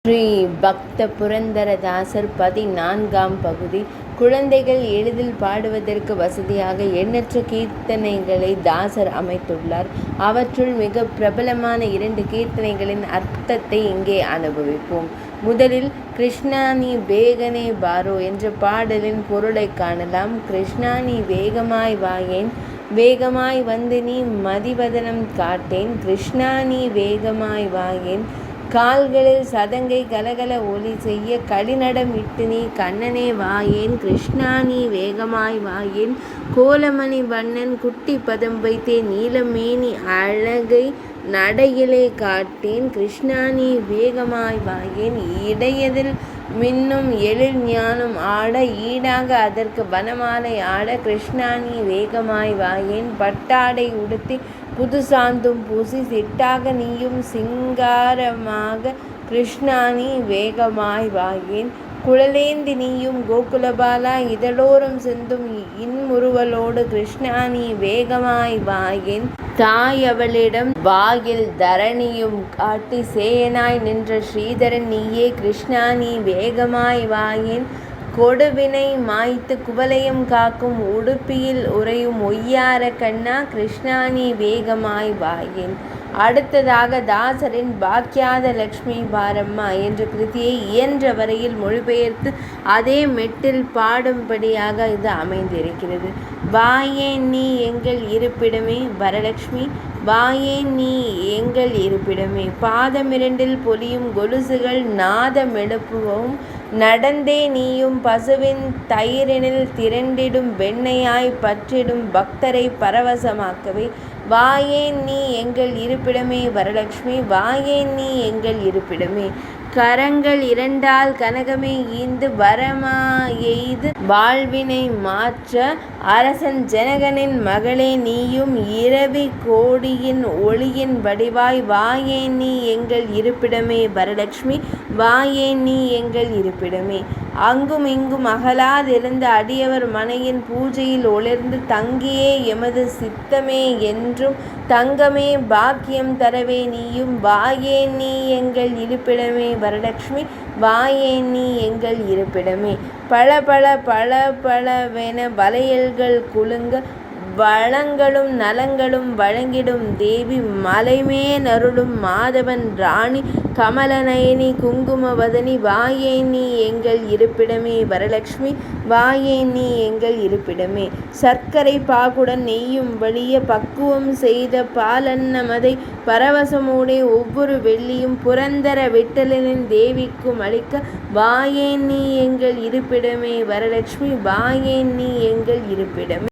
ஸ்ரீ பக்த புரந்தரதாசர் 14ஆம் பகுதி. குழந்தைகள் எளிதில் பாடுவதற்கு வசதியாக எண்ணற்ற கீர்த்தனைகளை தாசர் அமைத்துள்ளார். அவற்றுள் மிக பிரபலமான 2 கீர்த்தனைகளின் அர்த்தத்தை இங்கே அனுபவிப்போம். முதலில் கிருஷ்ணா நீ வேகனே பாரோ என்ற பாடலின் பொருளை காணலாம். கிருஷ்ணா நீ வேகமாய் வாயேன், வேகமாய் வந்து நீ மதிவதனம் காட்டேன். கிருஷ்ணா நீ வேகமாய் வாயேன், கால்களில் சதங்கை கலகல ஒலி செய்ய களிநடம் இட்டு நீ கண்ணனே வாயேன். கிருஷ்ணா நீ வேகமாய் வாயேன், கோலமணி வண்ணன் குட்டி பதம் வைத்தே நீலமேனி அழகை நடையிலே காட்டேன். கிருஷ்ணா நீ வேகமாய் வாயேன், இடையதில் மின்னும் எழில் ஞானம் ஆட ஈடாக அதற்கு வனமாலை ஆட. கிருஷ்ணா நீ வேகமாய் வாயேன், பட்டாடை உடுத்தி புது சாந்தும் பூசி சிட்டாக நீயும் சிங்காரமாக. கிருஷ்ணா நீ வேகமாய் வாயேன், குழலேந்தி நீயும் கோகுலபாலா இதழோரம் சிந்தும் இன்முறுவலோடு. கிருஷ்ணா நீ வேகமாய் வாயேன், தாய் அவளிடம் வாயில் தரணியும் காட்டி சேயனாய் நின்ற ஸ்ரீதரன் நீயே. கிருஷ்ணா நீ வேகமாய் வாயேன், கொடுவினை மாய்த்து குவலயம் காக்கும் உடுப்பியில் உறையும் ஒய்யார கண்ணா. கிருஷ்ணா நீ வேகமாய் வாயேன். அடுத்ததாக தாசரின் பாக்யாத லக்ஷ்மி பாரம்மா என்ற கிருதியை இயன்ற வரையில் மொழிபெயர்த்து அதே மெட்டில் பாடும்படியாக இது அமைந்திருக்கிறது. வாயேன் நீ எங்கள் இருப்பிடமே வரலட்சுமி, வாயேன் நீ எங்கள் இருப்பிடமே. பாதமிரண்டில் பொலியும் கொலுசுகள் நாதமெழுப்புவும் நடந்தே நீயும் பசுவின் தயிரினில் திரண்டிடும் வெண்ணையாய் பற்றிடும் பக்தரை பரவசமாக்கவே. வாயேன் நீ எங்கள் இருப்பிடமே வரலட்சுமி, வாயேன் நீ எங்கள் இருப்பிடமே. கரங்கள் இரண்டால் கனகமே ஈந்து வரமா எய்து வாழ்வினை மாற்ற அரசன் ஜனகனின் மகளே நீயும் இரவி கோடியின் ஒளியின் வடிவாய். வாயேன் நீ எங்கள் இருப்பிடமே வரலட்சுமி, வாயேன் நீ எங்கள் இருப்பிடமே. அங்கும் இங்கும் அகலாதிருந்த அடியவர் மனையின் பூஜையில் ஒளிர்ந்து தங்கியே எமது சித்தமே என்றும் தங்கமே பாக்கியம் தரவே நீயும். வாயேன் நீ எங்கள் இருப்பிடமே வரலட்சுமி, வாயேன் நீ எங்கள் இருப்பிடமே. பல பல பல பலவென வளையல்கள் குலுங்க வளங்களும் நலங்களும் வழங்கிடும் தேவி, மலைமேல் அருளும் மாதவன் ராணி கமலநயனி குங்குமவதனி. வாயேன் நீ எங்கள் இருப்பிடமே வரலட்சுமி, வாயேன் நீ எங்கள் இருப்பிடமே. சர்க்கரை பாகுடன் நெய்யும் வழிய பக்குவம் செய்த பாலன்னமதை பரவசமூடே ஒவ்வொரு வெள்ளியும் புரந்தர விட்டலனின் தேவிக்கும் அளிக்க. வாயேன் நீ எங்கள் இருப்பிடமே வரலட்சுமி, வாயேன் நீ எங்கள் இருப்பிடமே.